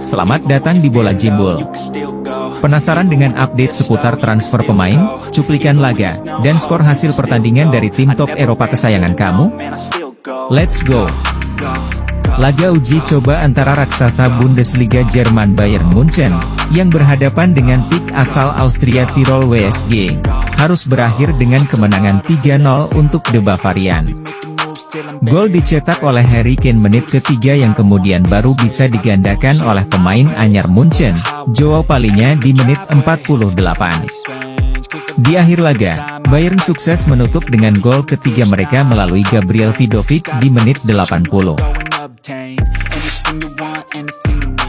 Selamat datang di Bola Jimbul. Penasaran dengan update seputar transfer pemain, cuplikan laga, dan skor hasil pertandingan dari tim top Eropa kesayangan kamu? Let's go! Laga uji coba antara raksasa Bundesliga Jerman Bayern Munchen, yang berhadapan dengan PIK asal Austria Tirol WSG, harus berakhir dengan kemenangan 3-0 untuk The Bavarian. Gol dicetak oleh Harry Kane menit ketiga yang kemudian baru bisa digandakan oleh pemain anyar Munchen, Joao Palhinha di menit 48. Di akhir laga, Bayern sukses menutup dengan gol ketiga mereka melalui Gabriel Vidovic di menit 80.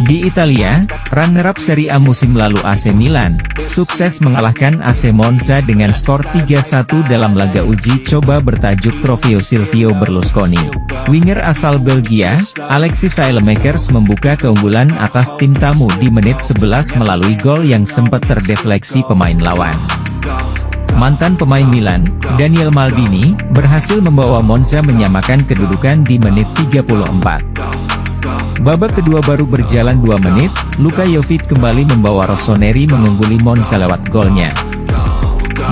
Di Italia, runner-up Serie A musim lalu AC Milan, sukses mengalahkan AC Monza dengan skor 3-1 dalam laga uji coba bertajuk Trofeo Silvio Berlusconi. Winger asal Belgia, Alexis Saelemaekers membuka keunggulan atas tim tamu di menit 11 melalui gol yang sempat terdefleksi pemain lawan. Mantan pemain Milan, Daniel Maldini, berhasil membawa Monza menyamakan kedudukan di menit 34. Babak kedua baru berjalan 2 menit, Luka Jovic kembali membawa Rossoneri mengungguli Monza lewat golnya.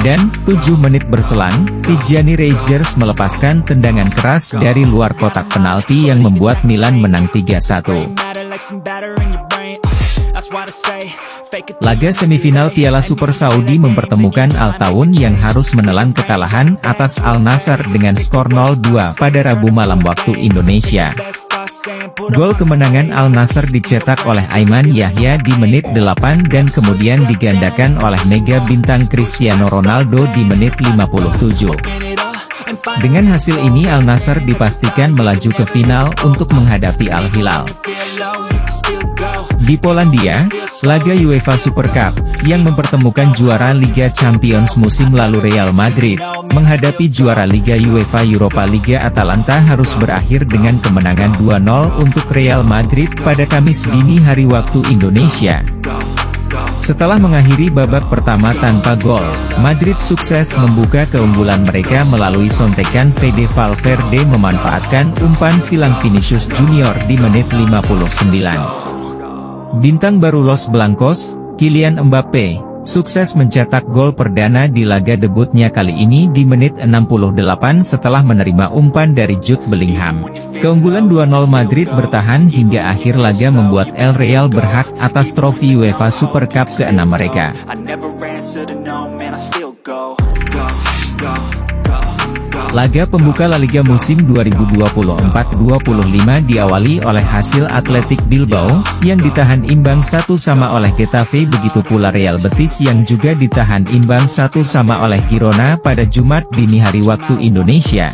Dan, 7 menit berselang, Tijjani Reijers melepaskan tendangan keras dari luar kotak penalti yang membuat Milan menang 3-1. Laga semifinal Piala Super Saudi mempertemukan Al Tawun yang harus menelan kekalahan atas Al Nassr dengan skor 0-2 pada Rabu malam waktu Indonesia. Gol kemenangan Al Nassr dicetak oleh Aiman Yahya di menit 8 dan kemudian digandakan oleh mega bintang Cristiano Ronaldo di menit 57. Dengan hasil ini Al Nassr dipastikan melaju ke final untuk menghadapi Al Hilal. Di Polandia, laga UEFA Super Cup, yang mempertemukan juara Liga Champions musim lalu Real Madrid, menghadapi juara Liga UEFA Europa Liga Atalanta harus berakhir dengan kemenangan 2-0 untuk Real Madrid pada Kamis dini hari waktu Indonesia. Setelah mengakhiri babak pertama tanpa gol, Madrid sukses membuka keunggulan mereka melalui sontekan Fede Valverde memanfaatkan umpan silang Vinicius Junior di menit 59. Bintang baru Los Blancos, Kylian Mbappe, sukses mencetak gol perdana di laga debutnya kali ini di menit 68 setelah menerima umpan dari Jude Bellingham. Keunggulan 2-0 Madrid bertahan hingga akhir laga membuat El Real berhak atas trofi UEFA Super Cup ke-6 mereka. Laga pembuka La Liga musim 2024-25 diawali oleh hasil Athletic Bilbao, yang ditahan imbang 1-1 oleh Getafe, begitu pula Real Betis yang juga ditahan imbang 1-1 oleh Girona pada Jumat dini hari waktu Indonesia.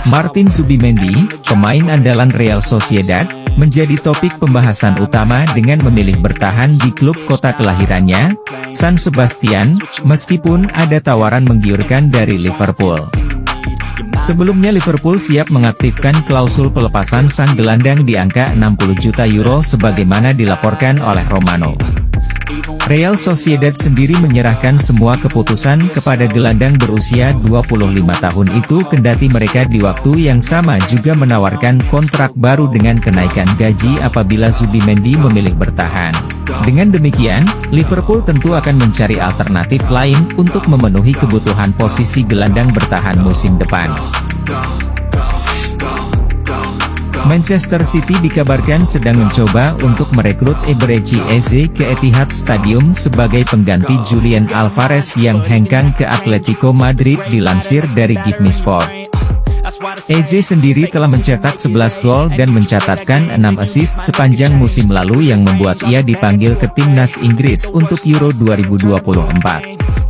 Martin Zubimendi, pemain andalan Real Sociedad, menjadi topik pembahasan utama dengan memilih bertahan di klub kota kelahirannya, San Sebastian, meskipun ada tawaran menggiurkan dari Liverpool. Sebelumnya Liverpool siap mengaktifkan klausul pelepasan sang gelandang di angka 60 juta euro sebagaimana dilaporkan oleh Romano. Real Sociedad sendiri menyerahkan semua keputusan kepada gelandang berusia 25 tahun itu kendati mereka di waktu yang sama juga menawarkan kontrak baru dengan kenaikan gaji apabila Zubimendi memilih bertahan. Dengan demikian, Liverpool tentu akan mencari alternatif lain untuk memenuhi kebutuhan posisi gelandang bertahan musim depan. Manchester City dikabarkan sedang mencoba untuk merekrut Eberechi Eze ke Etihad Stadium sebagai pengganti Julian Alvarez yang hengkang ke Atletico Madrid, dilansir dari Give Me Sport. Eze sendiri telah mencetak 11 gol dan mencatatkan 6 assist sepanjang musim lalu yang membuat ia dipanggil ke timnas Inggris untuk Euro 2024.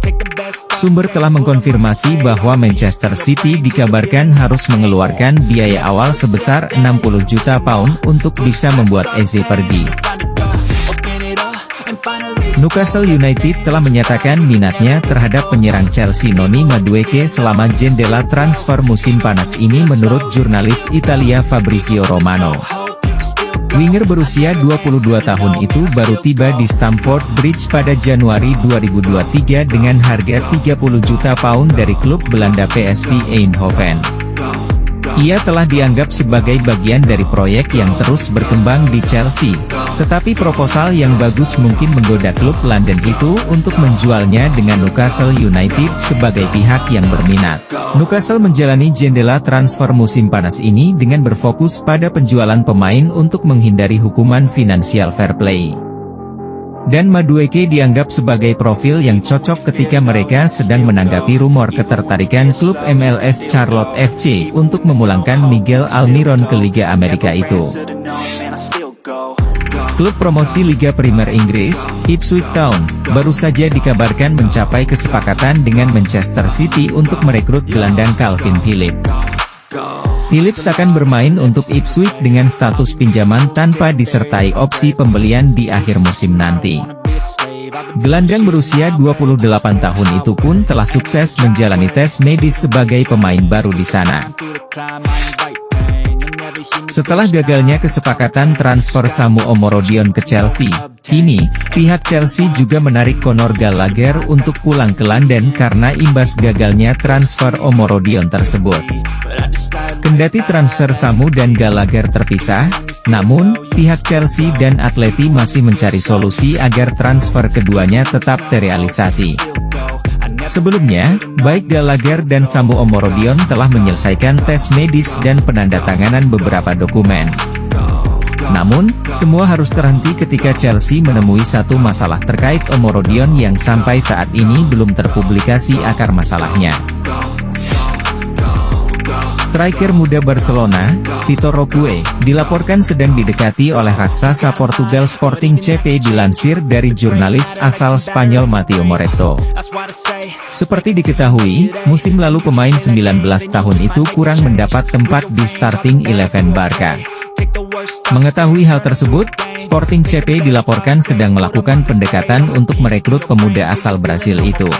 Sumber telah mengkonfirmasi bahwa Manchester City dikabarkan harus mengeluarkan biaya awal sebesar 60 juta pound untuk bisa membuat Eze pergi. Newcastle United telah menyatakan minatnya terhadap penyerang Chelsea Noni Madueke selama jendela transfer musim panas ini menurut jurnalis Italia Fabrizio Romano. Winger berusia 22 tahun itu baru tiba di Stamford Bridge pada Januari 2023 dengan harga 30 juta pound dari klub Belanda PSV Eindhoven. Ia telah dianggap sebagai bagian dari proyek yang terus berkembang di Chelsea. Tetapi proposal yang bagus mungkin menggoda klub London itu untuk menjualnya dengan Newcastle United sebagai pihak yang berminat. Newcastle menjalani jendela transfer musim panas ini dengan berfokus pada penjualan pemain untuk menghindari hukuman financial fair play. Dan Madueke dianggap sebagai profil yang cocok ketika mereka sedang menanggapi rumor ketertarikan klub MLS Charlotte FC untuk memulangkan Miguel Almiron ke Liga Amerika itu. Klub promosi Liga Premier Inggris, Ipswich Town, baru saja dikabarkan mencapai kesepakatan dengan Manchester City untuk merekrut gelandang Calvin Phillips. Phillips akan bermain untuk Ipswich dengan status pinjaman tanpa disertai opsi pembelian di akhir musim nanti. Gelandang berusia 28 tahun itu pun telah sukses menjalani tes medis sebagai pemain baru di sana. Setelah gagalnya kesepakatan transfer Samu Omorodion ke Chelsea, kini, pihak Chelsea juga menarik Conor Gallagher untuk pulang ke London karena imbas gagalnya transfer Omorodion tersebut. Kendati transfer Samu dan Gallagher terpisah, namun, pihak Chelsea dan Atleti masih mencari solusi agar transfer keduanya tetap terrealisasi. Sebelumnya, baik Gallagher dan Samu Omorodion telah menyelesaikan tes medis dan penandatanganan beberapa dokumen. Namun, semua harus terhenti ketika Chelsea menemui satu masalah terkait Omorodion yang sampai saat ini belum terpublikasi akar masalahnya. Striker muda Barcelona, Vitor Roque, dilaporkan sedang didekati oleh raksasa Portugal Sporting CP dilansir dari jurnalis asal Spanyol Mateo Moreto. Seperti diketahui, musim lalu pemain 19 tahun itu kurang mendapat tempat di starting 11 Barca. Mengetahui hal tersebut, Sporting CP dilaporkan sedang melakukan pendekatan untuk merekrut pemuda asal Brasil itu.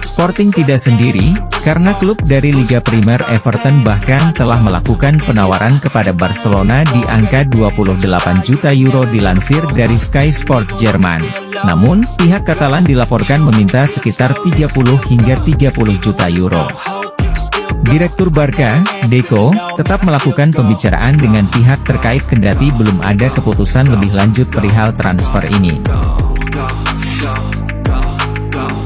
Sporting tidak sendiri, karena klub dari Liga Primer Everton bahkan telah melakukan penawaran kepada Barcelona di angka 28 juta euro dilansir dari Sky Sport Jerman. Namun, pihak Katalan dilaporkan meminta sekitar 30 hingga 30 juta euro. Direktur Barca, Deco, tetap melakukan pembicaraan dengan pihak terkait kendati belum ada keputusan lebih lanjut perihal transfer ini.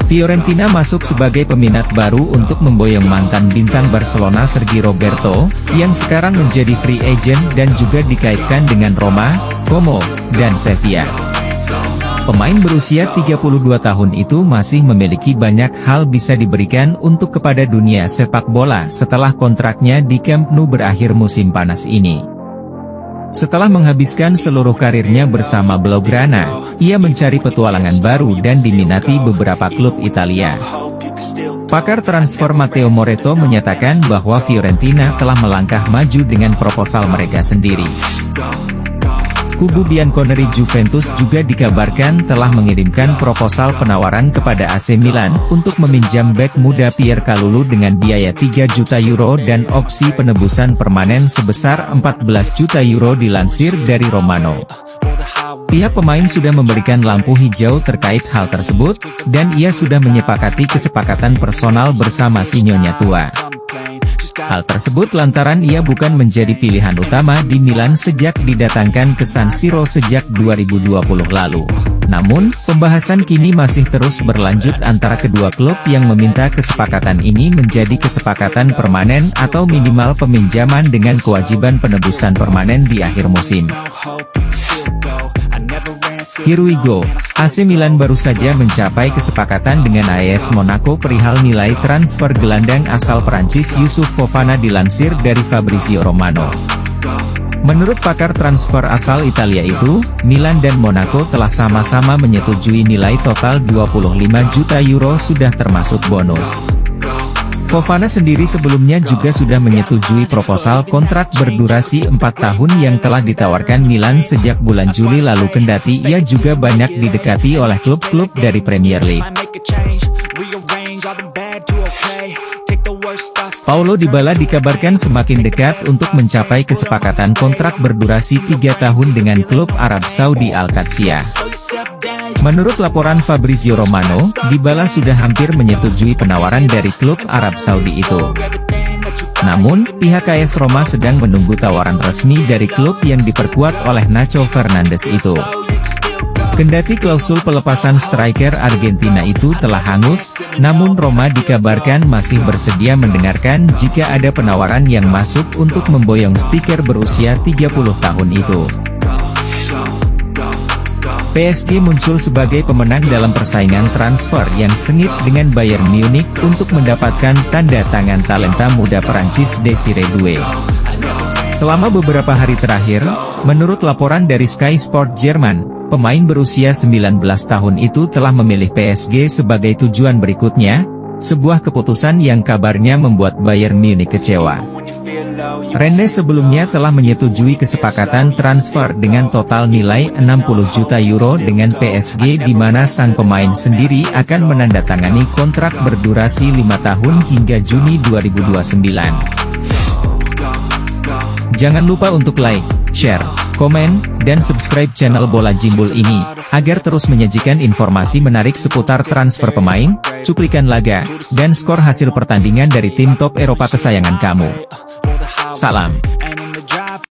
Fiorentina masuk sebagai peminat baru untuk memboyong mantan bintang Barcelona Sergi Roberto, yang sekarang menjadi free agent dan juga dikaitkan dengan Roma, Como, dan Sevilla. Pemain berusia 32 tahun itu masih memiliki banyak hal bisa diberikan untuk kepada dunia sepak bola setelah kontraknya di Camp Nou berakhir musim panas ini. Setelah menghabiskan seluruh karirnya bersama Blaugrana, ia mencari petualangan baru dan diminati beberapa klub Italia. Pakar transfer Mateo Moreto menyatakan bahwa Fiorentina telah melangkah maju dengan proposal mereka sendiri. Kubu bianconeri Juventus juga dikabarkan telah mengirimkan proposal penawaran kepada AC Milan untuk meminjam bek muda Pierre Kalulu dengan biaya 3 juta euro dan opsi penebusan permanen sebesar 14 juta euro dilansir dari Romano. Pihak pemain sudah memberikan lampu hijau terkait hal tersebut, dan ia sudah menyepakati kesepakatan personal bersama si Nyonya tua. Hal tersebut lantaran ia bukan menjadi pilihan utama di Milan sejak didatangkan ke San Siro sejak 2020 lalu. Namun, pembahasan kini masih terus berlanjut antara kedua klub yang meminta kesepakatan ini menjadi kesepakatan permanen atau minimal peminjaman dengan kewajiban penebusan permanen di akhir musim. Here we go, AC Milan baru saja mencapai kesepakatan dengan AS Monaco perihal nilai transfer gelandang asal Prancis Youssouf Fofana dilansir dari Fabrizio Romano. Menurut pakar transfer asal Italia itu, Milan dan Monaco telah sama-sama menyetujui nilai total 25 juta euro sudah termasuk bonus. Fofana sendiri sebelumnya juga sudah menyetujui proposal kontrak berdurasi 4 tahun yang telah ditawarkan Milan sejak bulan Juli lalu kendati ia juga banyak didekati oleh klub-klub dari Premier League. Paulo Dybala dikabarkan semakin dekat untuk mencapai kesepakatan kontrak berdurasi 3 tahun dengan klub Arab Saudi Al-Qadsiah. Menurut laporan Fabrizio Romano, Dybala sudah hampir menyetujui penawaran dari klub Arab Saudi itu. Namun, pihak AS Roma sedang menunggu tawaran resmi dari klub yang diperkuat oleh Nacho Fernandes itu. Kendati klausul pelepasan striker Argentina itu telah hangus, namun Roma dikabarkan masih bersedia mendengarkan jika ada penawaran yang masuk untuk memboyong striker berusia 30 tahun itu. PSG muncul sebagai pemenang dalam persaingan transfer yang sengit dengan Bayern Munich untuk mendapatkan tanda tangan talenta muda Perancis Désiré Doué. Selama beberapa hari terakhir, menurut laporan dari Sky Sport Jerman, pemain berusia 19 tahun itu telah memilih PSG sebagai tujuan berikutnya, sebuah keputusan yang kabarnya membuat Bayern Munich kecewa. Rennes sebelumnya telah menyetujui kesepakatan transfer dengan total nilai 60 juta euro dengan PSG di mana sang pemain sendiri akan menandatangani kontrak berdurasi 5 tahun hingga Juni 2029. Jangan lupa untuk like, share, komen, dan subscribe channel Bola Jimbul ini, agar terus menyajikan informasi menarik seputar transfer pemain, cuplikan laga, dan skor hasil pertandingan dari tim top Eropa kesayangan kamu. Salam.